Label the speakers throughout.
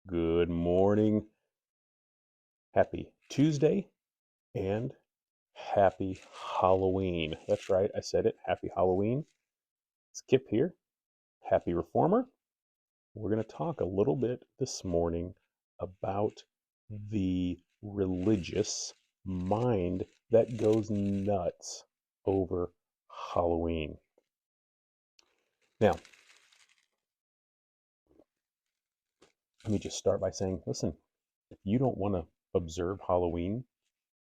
Speaker 1: Good morning. Happy Tuesday and happy Halloween. That's right, I said it. Happy Halloween. It's Kip here. Happy Reformer. We're going to talk a little bit this morning about the religious mind that goes nuts over Halloween. Now, let me just start by saying, listen, if you don't want to observe Halloween,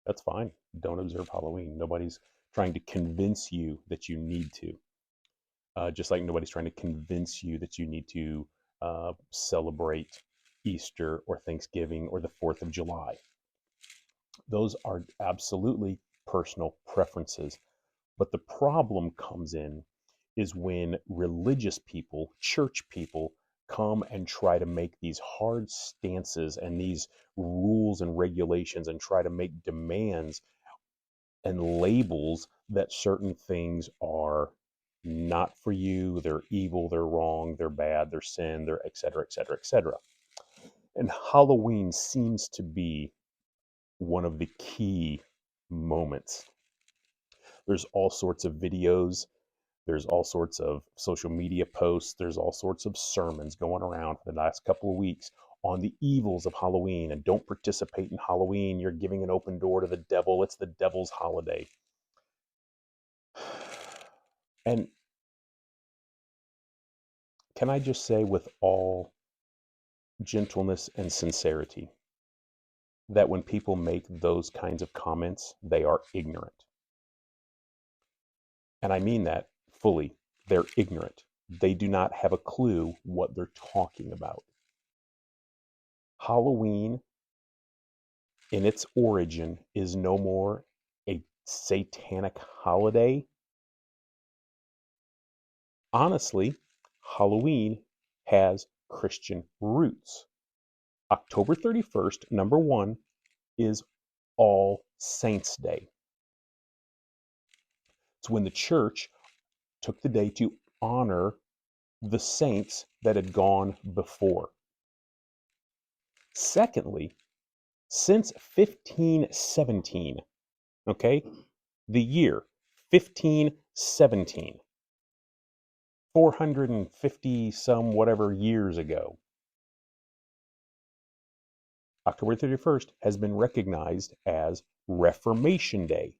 Speaker 1: that's fine. Don't observe Halloween. Nobody's trying to convince you that you need to. Just like nobody's trying to convince you that you need to celebrate Easter or Thanksgiving or the 4th of July. Those are absolutely personal preferences. But the problem comes in is when religious people, church people, come and try to make these hard stances and these rules and regulations and try to make demands and labels that certain things are not for you, they're evil, they're wrong, they're bad, they're sin, they're et cetera, et cetera, et cetera. And Halloween seems to be one of the key moments. There's all sorts of videos, there's all sorts of social media posts, there's all sorts of sermons going around for the last couple of weeks on the evils of Halloween and don't participate in Halloween. You're giving an open door to the devil. It's the devil's holiday. And can I just say, with all gentleness and sincerity, that when people make those kinds of comments, they are ignorant. And I mean that fully. They're ignorant. They do not have a clue what they're talking about. Halloween, in its origin, is no more a satanic holiday. Honestly, Halloween has Christian roots. October 31st, number one, is All Saints' Day. It's when the church took the day to honor the saints that had gone before. Secondly, since 1517, okay, the year 1517, 450 some whatever years ago, October 31st has been recognized as Reformation Day.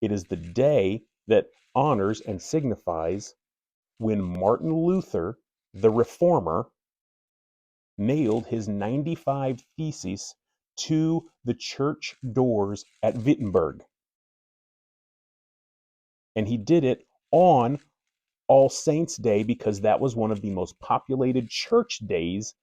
Speaker 1: It is the day that honors and signifies when Martin Luther, the reformer, nailed his 95 Theses to the church doors at Wittenberg. And he did it on All Saints' Day because that was one of the most populated church days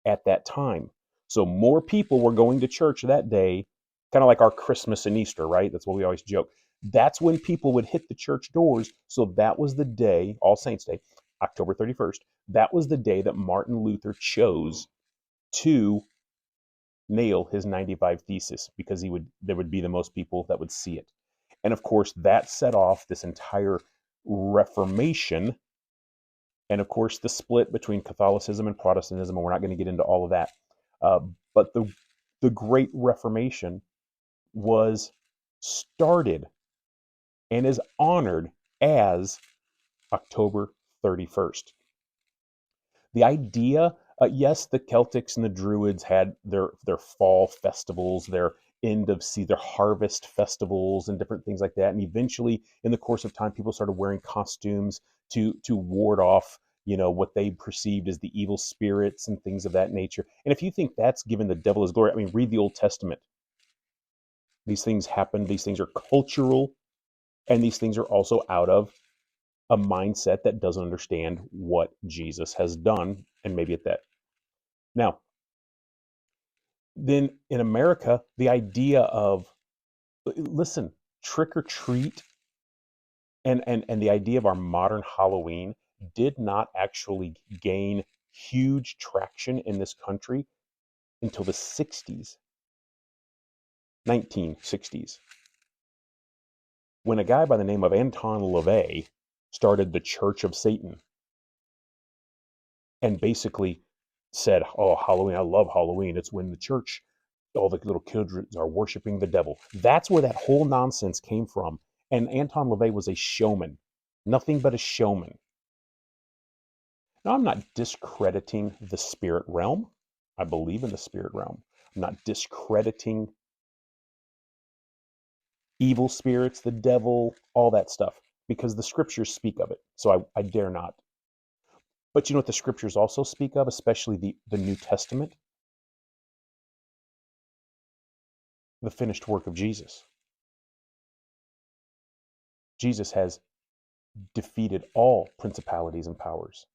Speaker 1: at that time. So more people were going to church that day, kind of like our Christmas and Easter, right? That's what we always joke. That's when people would hit the church doors. So that was the day, All Saints' Day, October 31st. That was the day that Martin Luther chose to nail his 95 Thesis because there would be the most people that would see it. And of course, that set off this entire Reformation, and of course, the split between Catholicism and Protestantism. And we're not going to get into all of that. Uh, but the Great Reformation was started and is honored as October 31st. The idea, yes, the Celtics and the Druids had their fall festivals, their end of sea, their harvest festivals, and different things like that. And eventually, in the course of time, people started wearing costumes to ward off, what they perceived as the evil spirits and things of that nature. And if you think that's giving the devil his glory, I mean, read the Old Testament. These things happen. These things are cultural, and these things are also out of a mindset that doesn't understand what Jesus has done, and maybe at that. Now, then in America, the idea of, listen, trick or treat and the idea of our modern Halloween did not actually gain huge traction in this country until the 60s, 1960s, when a guy by the name of Anton LaVey started the Church of Satan and basically said, oh, Halloween, I love Halloween. It's when the church, all the little kids are worshiping the devil. That's where that whole nonsense came from. And Anton LaVey was a showman, nothing but a showman. Now, I'm not discrediting the spirit realm. I believe in the spirit realm. I'm not discrediting evil spirits, the devil, all that stuff, because the scriptures speak of it. So I dare not. But you know what the scriptures also speak of, especially the New Testament? The finished work of Jesus. Jesus has defeated all principalities and powers.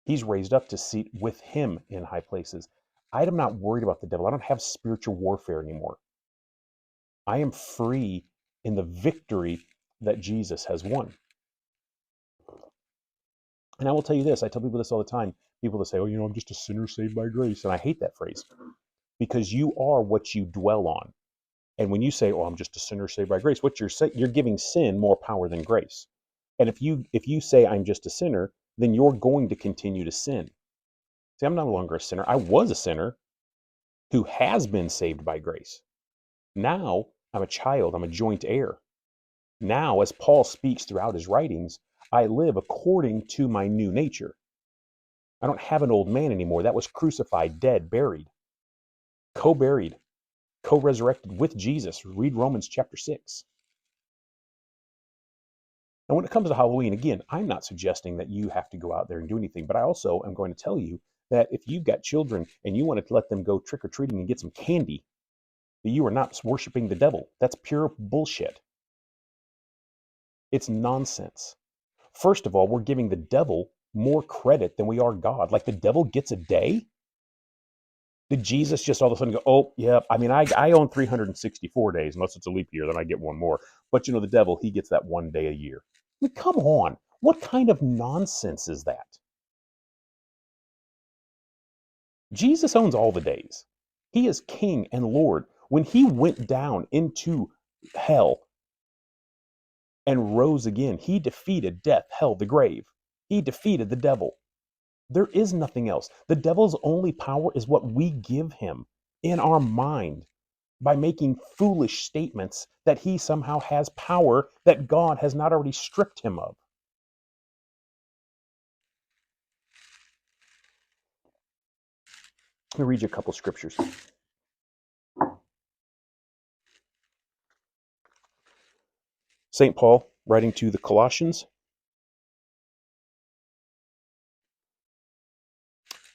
Speaker 1: He's raised up to seat with him in high places. I am not worried about the devil. I don't have spiritual warfare anymore. I am free in the victory that Jesus has won. And I will tell you this, I tell people this all the time. People that say, oh, I'm just a sinner saved by grace. And I hate that phrase because you are what you dwell on. And when you say, oh, I'm just a sinner saved by grace, what you're saying, you're giving sin more power than grace. And if you say I'm just a sinner, then you're going to continue to sin. See, I'm no longer a sinner. I was a sinner who has been saved by grace. Now I'm a child. I'm a joint heir. Now, as Paul speaks throughout his writings, I live according to my new nature. I don't have an old man anymore. That was crucified, dead, buried, co-buried, co-resurrected with Jesus. Read Romans chapter 6. Now, when it comes to Halloween, again, I'm not suggesting that you have to go out there and do anything, but I also am going to tell you that if you've got children and you want to let them go trick-or-treating and get some candy, that you are not worshiping the devil. That's pure bullshit. It's nonsense. First of all, we're giving the devil more credit than we are God. Like the devil gets a day? Did Jesus just all of a sudden go, oh, yeah, I own 364 days, unless it's a leap year, then I get one more. But the devil, he gets that one day a year. Come on. What kind of nonsense is that? Jesus owns all the days. He is King and Lord. When he went down into hell and rose again, he defeated death, hell, the grave. He defeated the devil. There is nothing else. The devil's only power is what we give him in our mind by making foolish statements that he somehow has power that God has not already stripped him of. Let me read you a couple scriptures. St. Paul, writing to the Colossians,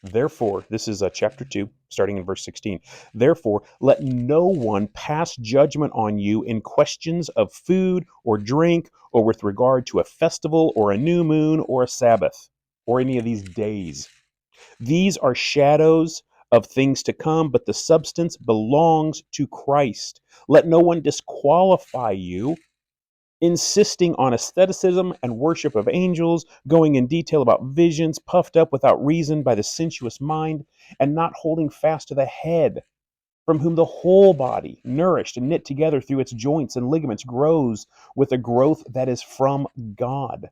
Speaker 1: therefore, this is chapter 2, starting in verse 16. Therefore, let no one pass judgment on you in questions of food or drink, or with regard to a festival or a new moon or a Sabbath, or any of these days. These are shadows of things to come, but the substance belongs to Christ. Let no one disqualify you, insisting on asceticism and worship of angels, going in detail about visions, puffed up without reason by the sensuous mind, and not holding fast to the head, from whom the whole body, nourished and knit together through its joints and ligaments, grows with a growth that is from God.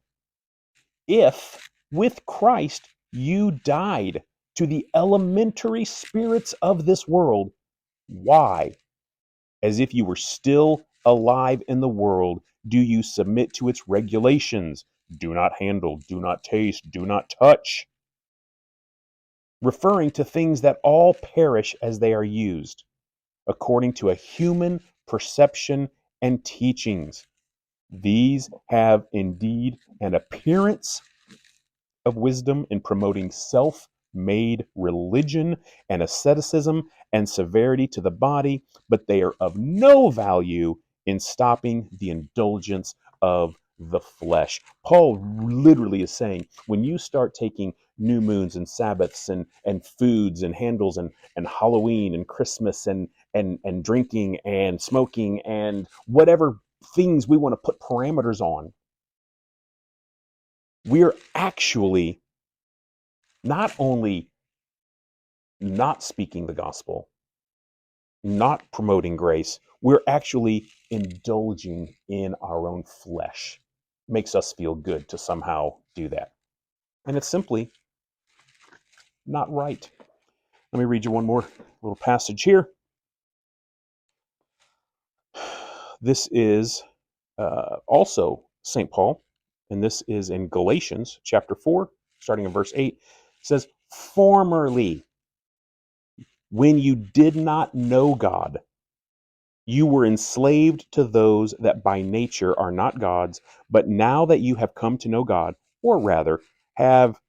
Speaker 1: If with Christ you died to the elementary spirits of this world, why, as if you were still alive in the world, do you submit to its regulations? Do not handle, do not taste, do not touch. Referring to things that all perish as they are used, according to a human perception and teachings. These have indeed an appearance of wisdom in promoting self-made religion and asceticism and severity to the body, but they are of no value in stopping the indulgence of the flesh. Paul literally is saying, when you start taking new moons and Sabbaths and foods and handles and Halloween and Christmas and drinking and smoking and whatever things we want to put parameters on, we're actually not only not speaking the gospel, not promoting grace, we're actually indulging in our own flesh. Makes us feel good to somehow do that. And it's simply not right. Let me read you one more little passage here. This is also St. Paul, and this is in Galatians chapter 4, starting in verse 8. It says, "Formerly, when you did not know God, you were enslaved to those that by nature are not God's, but now that you have come to know God, or rather, have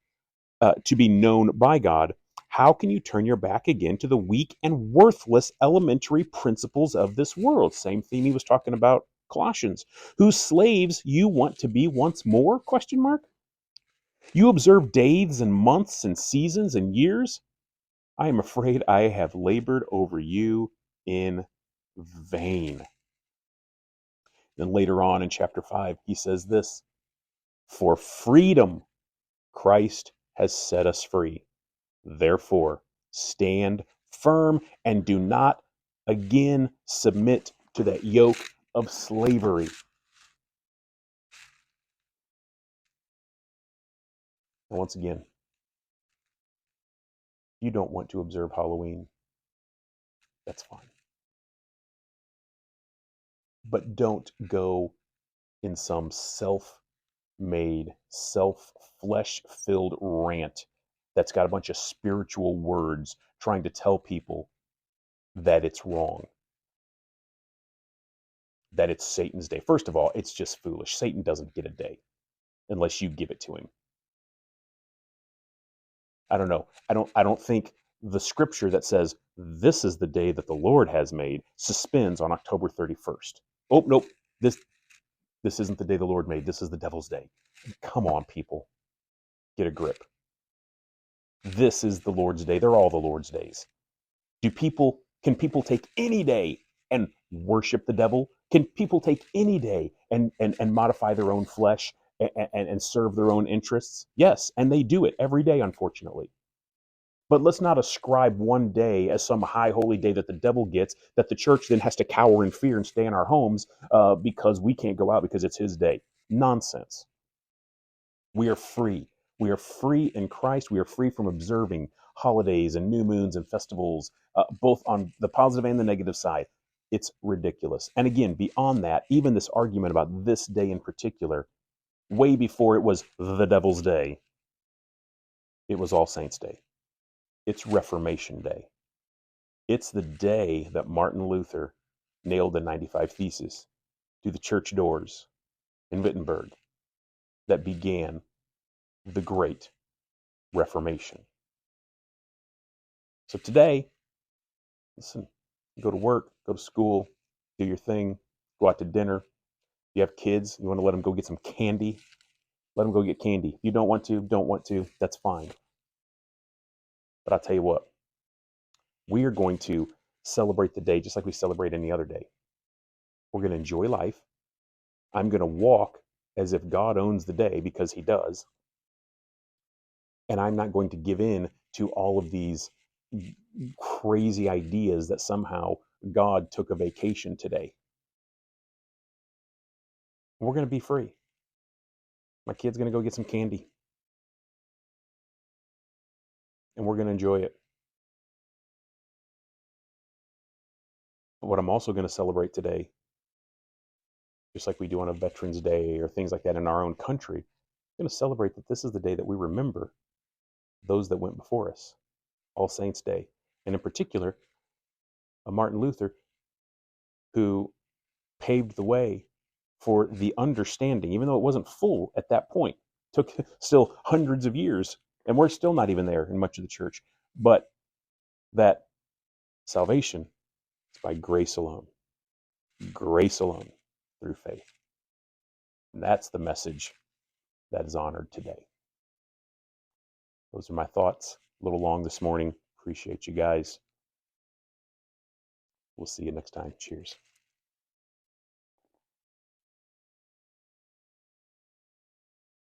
Speaker 1: to be known by God, how can you turn your back again to the weak and worthless elementary principles of this world?" Same theme he was talking about Colossians. "Whose slaves you want to be once more? Question mark. You observe days and months and seasons and years. I am afraid I have labored over you in vain." Then later on in chapter 5, he says this: "For freedom Christ has set us free. Therefore, stand firm and do not again submit to that yoke of slavery." And once again, you don't want to observe Halloween, that's fine. But don't go in some self-made, flesh-filled rant that's got a bunch of spiritual words trying to tell people that it's wrong, that it's Satan's day. First of all, it's just foolish. Satan doesn't get a day unless you give it to him. I don't know. I don't think the scripture that says this is the day that the Lord has made suspends on October 31st. Oh, nope. This isn't the day the Lord made. This is the devil's day. Come on, people. Get a grip. This is the Lord's day. They're all the Lord's days. Can people take any day and worship the devil? Can people take any day and modify their own flesh and serve their own interests? Yes, and they do it every day, unfortunately. But let's not ascribe one day as some high holy day that the devil gets, that the church then has to cower in fear and stay in our homes because we can't go out because it's his day. Nonsense. We are free. We are free in Christ. We are free from observing holidays and new moons and festivals, both on the positive and the negative side. It's ridiculous. And again, beyond that, even this argument about this day in particular, way before it was the devil's day, it was All Saints' Day. It's Reformation Day. It's the day that Martin Luther nailed the 95 Theses to the church doors in Wittenberg that began the Great Reformation. So today, listen, go to work, go to school, do your thing, go out to dinner. If you have kids, you want to let them go get some candy, let them go get candy. If you don't want to, that's fine. But I'll tell you what, we are going to celebrate the day just like we celebrate any other day. We're going to enjoy life. I'm going to walk as if God owns the day, because he does. And I'm not going to give in to all of these crazy ideas that somehow God took a vacation today. We're going to be free. My kid's going to go get some candy, and we're going to enjoy it. But what I'm also going to celebrate today, just like we do on a Veterans Day or things like that in our own country, I'm going to celebrate that this is the day that we remember those that went before us, All Saints' Day. And in particular, Martin Luther, who paved the way for the understanding, even though it wasn't full at that point. It took still hundreds of years, and we're still not even there in much of the church. But that salvation is by grace alone, through faith. And that's the message that is honored today. Those are my thoughts. A little long this morning. Appreciate you guys. We'll see you next time. Cheers.